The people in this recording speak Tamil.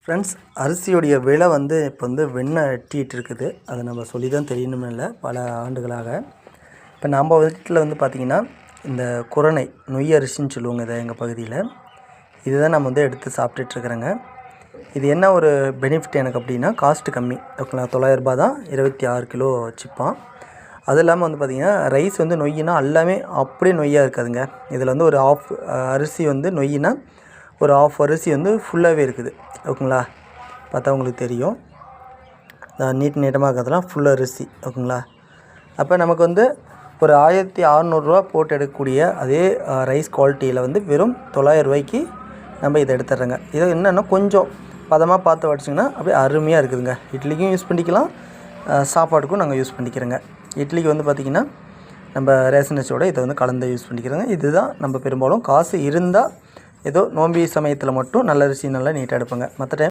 ஃப்ரெண்ட்ஸ், அரிசியோடைய விலை வந்து இப்போ வந்து எட்டிட்டு இருக்குது. அதை நம்ம சொல்லி தான் தெரியணும்னு இல்லை, பல ஆண்டுகளாக. இப்போ நம்ம வீட்டில் வந்து பார்த்திங்கன்னா இந்த குரணை நொய் அரிசின்னு சொல்லுவாங்க இதை எங்கள் பகுதியில். இதுதான் நம்ம வந்து எடுத்து சாப்பிட்டுட்ருக்குறேங்க. இது என்ன ஒரு பெனிஃபிட் எனக்கு அப்படின்னா, காஸ்ட்டு கம்மி. ஓகேங்களா, 900 ரூபா தான், 26 கிலோ சிப்பான். அது இல்லாமல் வந்து பார்த்திங்கன்னா ரைஸ் வந்து நொய்யினா எல்லாமே அப்படியே நொய்யாக இருக்காதுங்க. இதில் வந்து ஒரு ஆஃப் அரிசி வந்து நொய்யினா ஒரு ஆஃப் அரிசி வந்து ஃபுல்லாகவே இருக்குது. ஓகேங்களா, பார்த்தா உங்களுக்கு தெரியும். நீட்டமாக இருக்கிறதுலாம் ஃபுல் அரிசி. ஓகேங்களா, அப்போ நமக்கு வந்து ஒரு 1600 ரூபா போட்டு எடுக்கக்கூடிய அதே ரைஸ் குவாலிட்டியில் வந்து வெறும் 900 ரூபாய்க்கு நம்ம இதை எடுத்துடுறோங்க. இதை என்னென்னா கொஞ்சம் பதமாக பார்த்து வடிச்சிங்கன்னா அப்படியே அருமையாக இருக்குதுங்க. இட்லிக்கும் யூஸ் பண்ணிக்கலாம், சாப்பாட்டுக்கும் நாங்கள் யூஸ் பண்ணிக்கிறோங்க. இட்லிக்கு வந்து பார்த்திங்கன்னா நம்ம ரேஷன் அரிசியோட இதை வந்து கலந்து யூஸ் பண்ணிக்கிறோங்க. இதுதான் நம்ம பெரும்பாலும் காசு இருந்தால் ஏதோ நோம்பி சமயத்தில் மட்டும் நல்ல அரிசி நல்லா நீட்டாக எடுப்போங்க. மற்ற டைம்